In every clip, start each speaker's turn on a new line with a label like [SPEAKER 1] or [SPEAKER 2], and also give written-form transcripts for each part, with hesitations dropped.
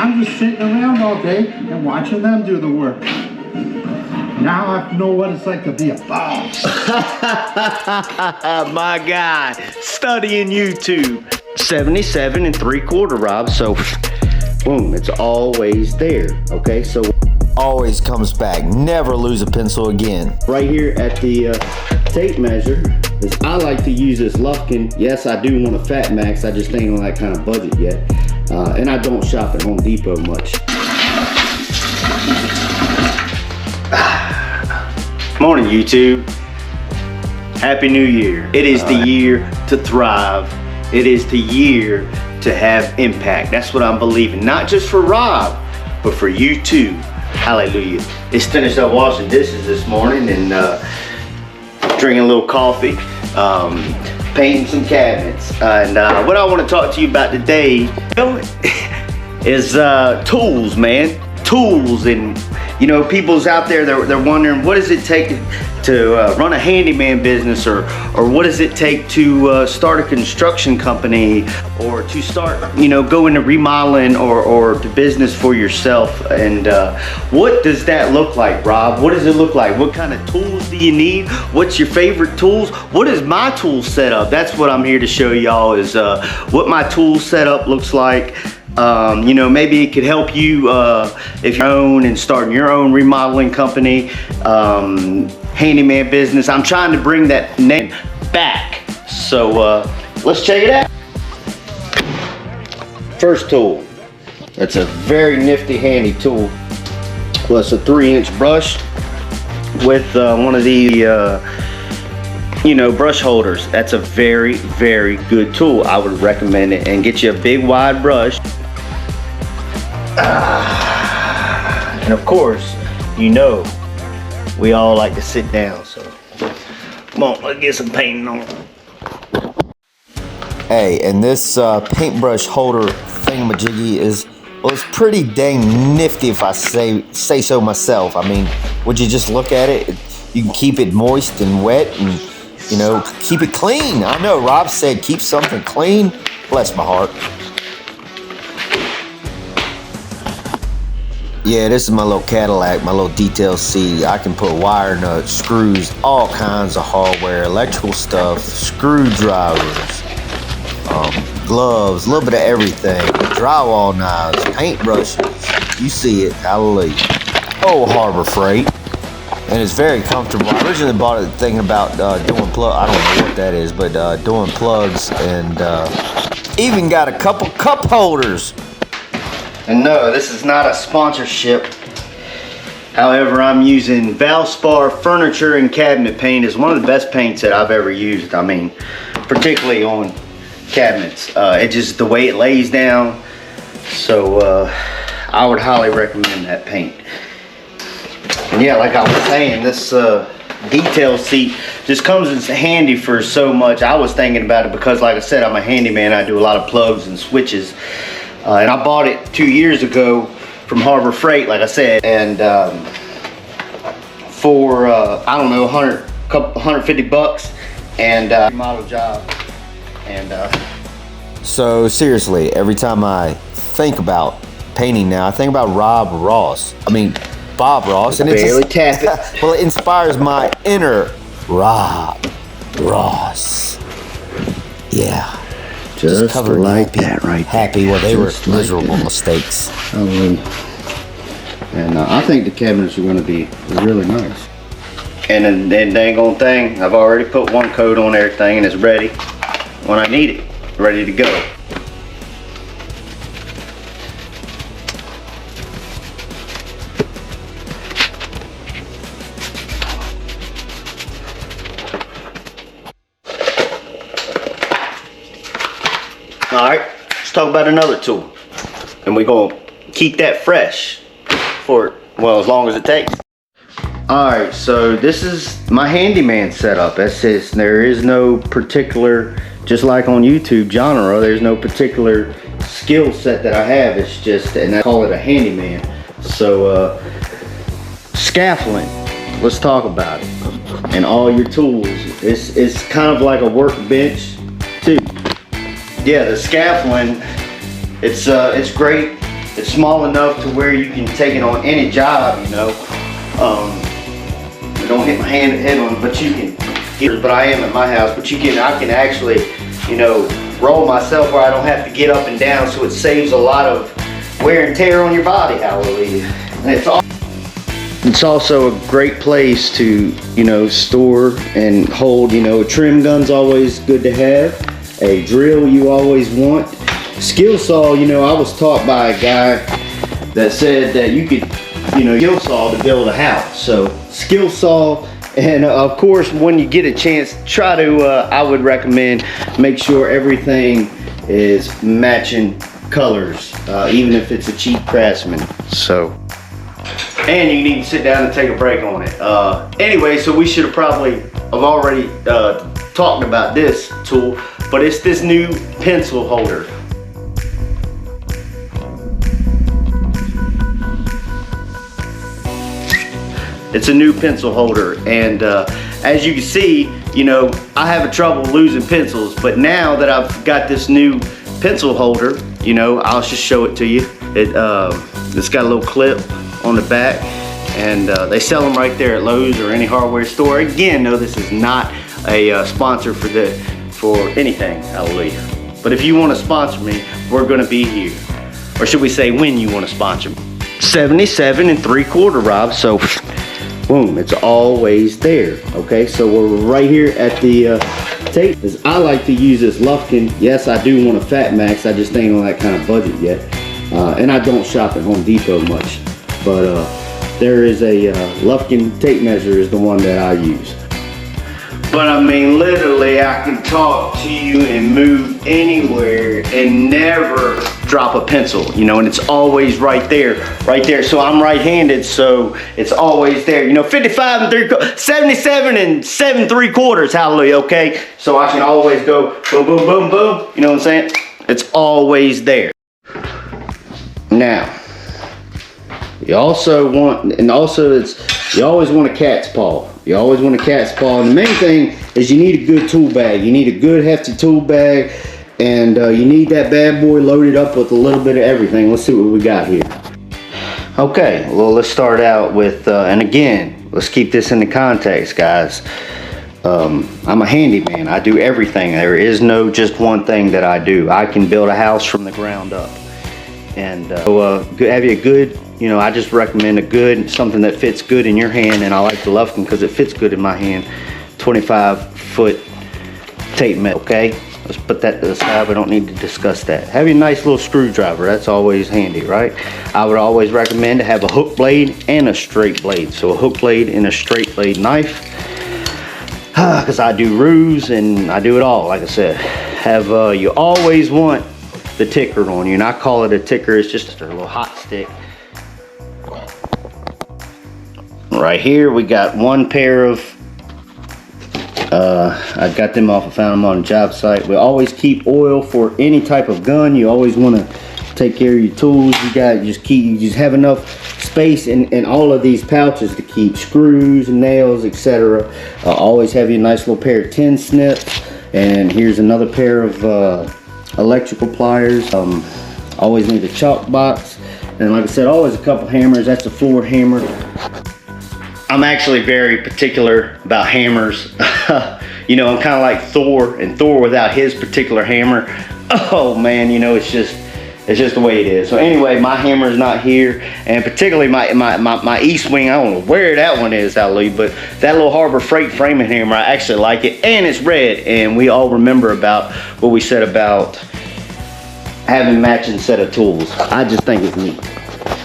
[SPEAKER 1] I'm just sitting around all day and watching them do the work. Now I know what it's like to be a boss.
[SPEAKER 2] My guy, studying YouTube. 77 3/4, Rob. So, boom, it's always there. Okay, so
[SPEAKER 3] Always comes back. Never lose a pencil again.
[SPEAKER 2] right here at the tape measure, is I like to use this Lufkin. Yes, I do want a Fat Max. I just ain't on that kind of budget yet. And I don't shop at Home Depot much. Morning, YouTube. Happy New Year. It is the year to thrive. It is the year to have impact. That's what I'm believing. Not just for Rob, but for you too. Hallelujah. It's finished up washing dishes this morning and drinking a little coffee, painting some cabinets. And what I want to talk to you about today is tools, man. Tools. And you know, people's out there, they're wondering, what does it take to run a handyman business, or what does it take to start a construction company, or to start, you know, go into remodeling or the business for yourself. And what does that look like, Rob? What does it look like? What kind of tools do you need? What's your favorite tools? What is my tool setup? That's what I'm here to show y'all, is what my tool setup looks like. You know, maybe it could help you if you're own and starting your own remodeling company, handyman business. I'm trying to bring that name back. So let's check it out. First tool. It's a very nifty, handy tool. Well, it's a 3-inch brush with one of the you know, brush holders. That's a very, very good tool. I would recommend it. And get you a big wide brush. And of course, you know, we all like to sit down, so come on, let's get some painting on.
[SPEAKER 3] Hey, and this paintbrush holder thingamajiggy is, well, it's pretty dang nifty if I say so myself. I mean, would you just look at it? You can keep it moist and wet and, you know, keep it clean. I know Rob said keep something clean. Bless my heart. Yeah, this is my little Cadillac, my little detail C. I can put wire nuts, screws, all kinds of hardware, electrical stuff, screwdrivers, gloves, a little bit of everything, drywall knives, paint brushes. You see it, hallelujah. Oh, Harbor Freight. And it's very comfortable. I originally bought it thinking about doing plug. I don't know what that is, but doing plugs, and even got a couple cup holders.
[SPEAKER 2] And no, this is not a sponsorship. However, I'm using Valspar furniture and cabinet paint. It's one of the best paints that I've ever used. I mean, particularly on cabinets. It just, the way it lays down. So I would highly recommend that paint. And yeah, like I was saying, this detail seat just comes in handy for so much. I was thinking about it because, like I said, I'm a handyman. I do a lot of plugs and switches. And I bought it 2 years ago from Harbor Freight, like I said, and for I don't know, 150 bucks, and model job. And
[SPEAKER 3] so seriously, every time I think about painting now, I think about Bob Ross, and
[SPEAKER 2] barely tap it.
[SPEAKER 3] Well, it inspires my inner Rob Ross. Yeah. Just covered
[SPEAKER 2] like that, right?
[SPEAKER 3] Happy. Well, they were
[SPEAKER 2] Just like
[SPEAKER 3] miserable
[SPEAKER 2] that.
[SPEAKER 3] mistakes.
[SPEAKER 2] And I think the cabinets are going to be really nice. And then dang on thing, I've already put one coat on everything, and it's ready when I need it, ready to go. Alright, let's talk about another tool. And we're going to keep that fresh for, well, as long as it takes. Alright, so this is my handyman setup. That's it. There is no particular, just like on YouTube genre, there's no particular skill set that I have. It's just, and I call it a handyman. So, scaffolding. Let's talk about it. And all your tools. It's kind of like a workbench too. Yeah, the scaffolding, it's great It's small enough to where you can take it on any job, you know. I don't hit my head on it, but you can. But I am at my house, but I can actually, you know, roll myself where I don't have to get up and down, so it saves a lot of wear and tear on your body. Hallelujah. And it's also a great place to, you know, store and hold, you know, a trim gun's always good to have. A drill you always want. Skill saw, you know, I was taught by a guy that said that you could, you know, skill saw to build a house. So skill saw, and of course when you get a chance, try to, I would recommend, make sure everything is matching colors, even if it's a cheap Craftsman. So, and you need to sit down and take a break on it. Anyway, so we should have probably already talked about this tool, but it's this new pencil holder. It's a new pencil holder, and as you can see, you know, I have trouble losing pencils, but now that I've got this new pencil holder, you know, I'll just show it to you. It's got a little clip on the back, and they sell them right there at Lowe's or any hardware store. Again, no, this is not a sponsor for anything, hallelujah. But if you want to sponsor me, we're going to be here. Or should we say when you want to sponsor me. 77 3/4, Rob, so boom, it's always there. Okay, so we're right here at the tape. As I like to use this Lufkin. Yes, I do want a Fat Max, I just ain't on that kind of budget yet. And I don't shop at Home Depot much. But there is a Lufkin tape measure is the one that I use. But I mean, literally, I can talk to you and move anywhere and never drop a pencil, you know, and it's always right there, right there. So I'm right-handed, so it's always there. You know, 55 and 7 3/4, hallelujah, okay? So I can always go boom, boom, boom, boom, you know what I'm saying? It's always there. Now, you also want, and also you always want a cat's paw. You always want a cat's paw, and the main thing is you need a good tool bag. You need a good hefty tool bag, and you need that bad boy loaded up with a little bit of everything. Let's see what we got here. Okay, well, let's start out with, and again, let's keep this into context, guys. I'm a handyman. I do everything. There is no just one thing that I do. I can build a house from the ground up. And have you a good, you know, I just recommend a good, something that fits good in your hand, and I like the Lufkin because it fits good in my hand. 25-foot tape measure, okay? Let's put that to the side, we don't need to discuss that. Have your nice little screwdriver, that's always handy, right? I would always recommend to have a hook blade and a straight blade. So a hook blade and a straight blade knife, because I do roofs and I do it all, like I said. You always want the ticker on you, and I call it a ticker, it's just a little hot stick. Right here we got one pair of, I got them off, I found them on a job site. We always keep oil for any type of gun. You always want to take care of your tools. You just have enough space in all of these pouches to keep screws, nails, etc. Always have your nice little pair of tin snips, and here's another pair of electrical pliers. Always need a chalk box, and like I said, always a couple hammers. That's a floor hammer. I'm actually very particular about hammers. You know, I'm kind of like Thor, and Thor without his particular hammer, oh man, you know, it's just the way it is. So anyway, my hammer is not here, and particularly my East Wing, I don't know where that one is, hallelujah, but that little Harbor Freight framing hammer, I actually like it, and it's red, and we all remember about what we said about having matching set of tools. I just think it's neat.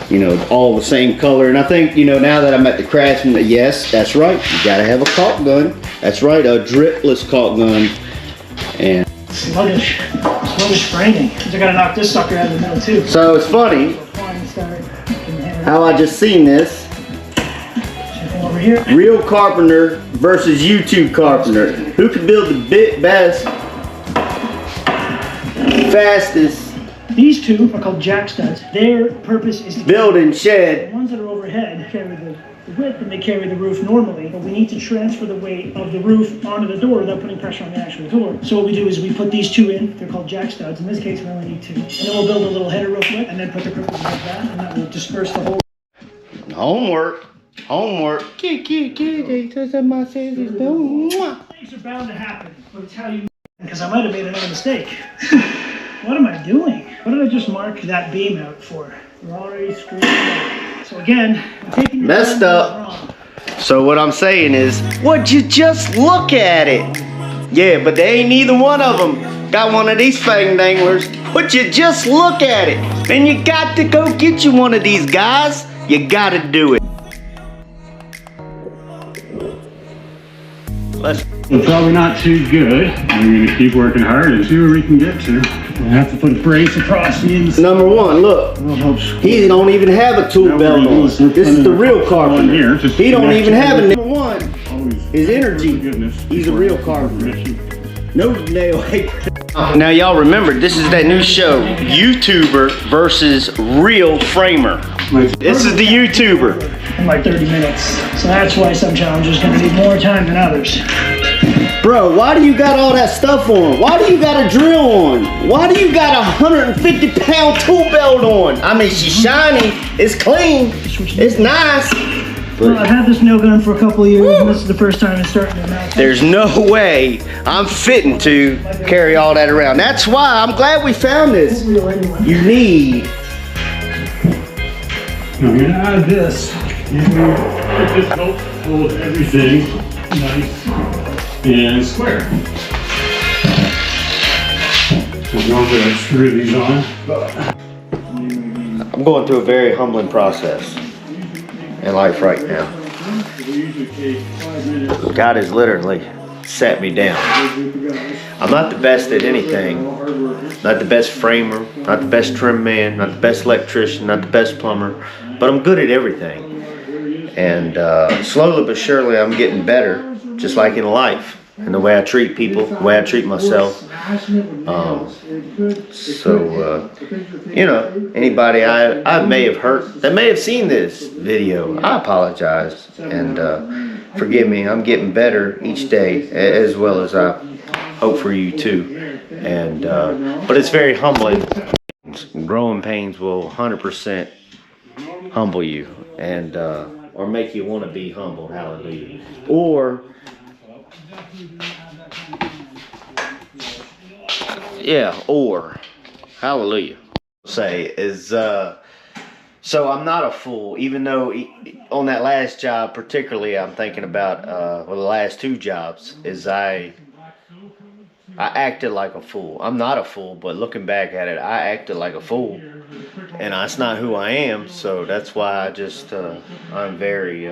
[SPEAKER 2] You know, all the same color. And I think, you know, now that I'm at the Craftsman, yes, that's right, you gotta have a caulk gun. That's right, a dripless caulk gun. And
[SPEAKER 4] sluggish framing. Because I gotta knock this sucker out of the middle too.
[SPEAKER 2] so it's funny how I just seen this.
[SPEAKER 4] Over here.
[SPEAKER 2] Real carpenter versus YouTube carpenter. Who can build the best, fastest,
[SPEAKER 4] These two are called jack studs. Their purpose is to
[SPEAKER 2] building shed?
[SPEAKER 4] the ones that are overhead carry the width and they carry the roof normally, but we need to transfer the weight of the roof onto the door without putting pressure on the actual door. So what we do is we put these two in, they're called jack studs. In this case, we only need two. And then we'll build a little header real quick and then put the cripples like that, and that will disperse the whole.
[SPEAKER 2] Homework.
[SPEAKER 4] Mistakes are bound to happen, but it's how you. Because I might have made another mistake. What am I doing? What did I just mark that beam out for? We're already screwed up. So again, I'm taking
[SPEAKER 2] Messed up. So what I'm saying is, would you just look at it? Yeah, but they ain't neither one of them got one of these fang danglers. Would you just look at it? Then you got to go get you one of these guys. You gotta do it. Let's.
[SPEAKER 5] We're probably not too good. We're gonna keep working hard and see where we can get to. We'll have to put a brace across the inside.
[SPEAKER 2] Number one, look. He don't even have a tool belt on. This is the real carpenter. He don't even have a number one. His energy. He's a real carpenter. No nail. Now y'all remember, this is that new show, YouTuber versus real framer. This is the YouTuber.
[SPEAKER 4] In like 30 minutes. So that's why some challenges are going to need more time than others.
[SPEAKER 2] Bro, why do you got all that stuff on? Why do you got a drill on? Why do you got a 150-pound tool belt on? I mean, she's shiny, it's clean, it's nice.
[SPEAKER 4] Well, I've had this nail gun for a couple of years, and this is the first time it's starting to melt.
[SPEAKER 2] There's no way I'm fitting to carry all that around. That's why I'm glad we found this. You need.
[SPEAKER 5] I'm gonna add this. This helps hold everything nice and square. So normally I screw these on, but
[SPEAKER 2] I'm going through a very humbling process in life right now. God has literally set me down. I'm not the best at anything. Not the best framer, not the best trim man, not the best electrician, not the best plumber, but I'm good at everything. And slowly but surely I'm getting better, just like in life. And the way I treat people, the way I treat myself. You know, anybody I may have hurt that may have seen this video, I apologize. And forgive me, I'm getting better each day, as well as I hope for you too. And but it's very humbling. Growing pains will 100% humble you, and or make you want to be humble. Hallelujah. Or hallelujah. Say is so I'm not a fool, even though on that last job particularly, I'm thinking about the last two jobs is I acted like a fool. I'm not a fool, but looking back at it, I acted like a fool, and that's not who I am. So that's why I just I'm very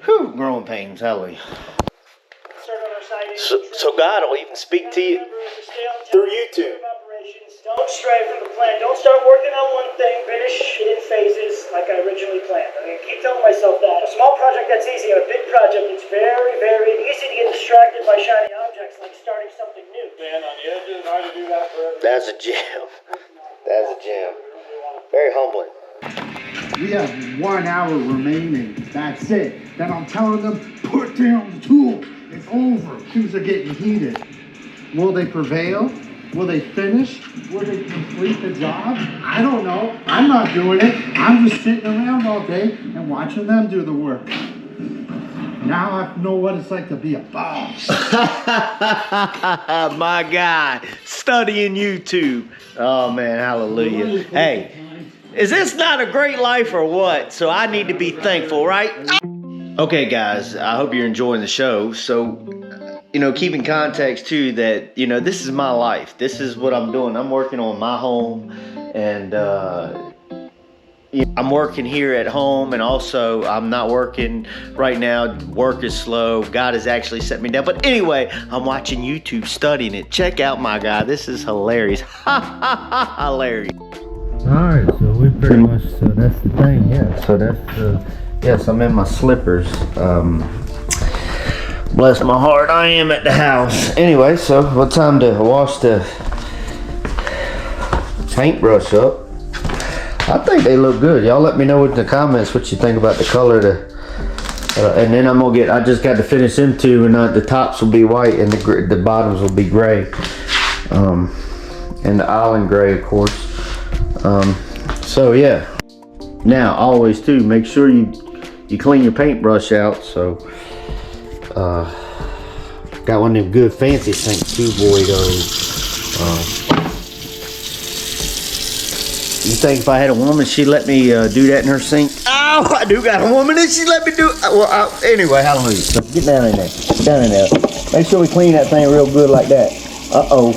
[SPEAKER 2] growing pains. Hallelujah. So God will even speak to you through YouTube.
[SPEAKER 4] Don't stray from the plan. Don't start working on one thing. Finish it in phases like I originally planned. I'm going to keep telling myself that. A small project, that's easy. A big project, it's very, very easy to get distracted by shiny objects like starting something new. Stand on the edges, hard to do that forever.
[SPEAKER 2] That's a gem. That's a gem. Very humbling.
[SPEAKER 1] We have 1 hour remaining. That's it. Then I'm telling them, put down the tool. It's over. Things are getting heated. Will they prevail? Will they finish? Will they complete the job? I don't know. I'm not doing it. I'm just sitting around all day and watching them do the work. Now I know what it's like to be a boss.
[SPEAKER 2] My guy, studying YouTube. Oh man, hallelujah. Hey, is this not a great life or what? So I need to be thankful, right? Okay guys, I hope you're enjoying the show. So, you know, keep in context too that, you know, this is my life. This is what I'm doing. I'm working on my home, and I'm working here at home, and also I'm not working right now. Work is slow. God has actually set me down. But anyway, I'm watching YouTube, studying it. Check out my guy. This is hilarious. Hilarious. Alright, so we pretty much, so that's the thing, yeah. So that's, yes, I'm in my slippers. Bless my heart, I am at the house. Anyway, so what time to wash the paintbrush up?
[SPEAKER 3] I think they look good. Y'all let me know in the comments what you think about the color. And then I just got to finish them two, and the tops will be white and the bottoms will be gray. And the island gray, of course. So yeah. Now, always too, make sure you clean your paintbrush out. So, got one of them good fancy sinks too, boy. You think if I had a woman, she'd let me do that in her sink? Oh, I do got a woman, and she let me do it. Well, anyway, hallelujah. So get down in there. Get down in there. Make sure we clean that thing real good like that. Uh-oh.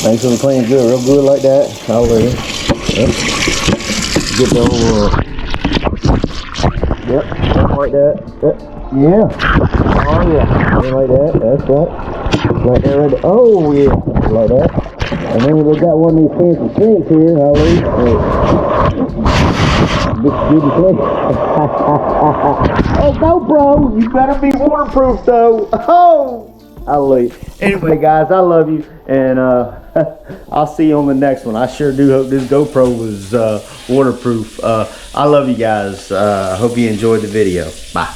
[SPEAKER 3] Make sure we clean it good, real good like that. Hallelujah. Yep. Get the old, yep, like that. Yep. Yeah. Oh yeah. Like that. That's right. Like that. Right there. Oh yeah. Like that. And then we got one of these fancy sinks here. Hallelujah. Hey, GoPro, you better be waterproof though. Oh. Hallelujah. Anyway, guys, I love you, and I'll see you on the next one. I sure do hope this GoPro was waterproof. I love you guys. I hope you enjoyed the video. Bye.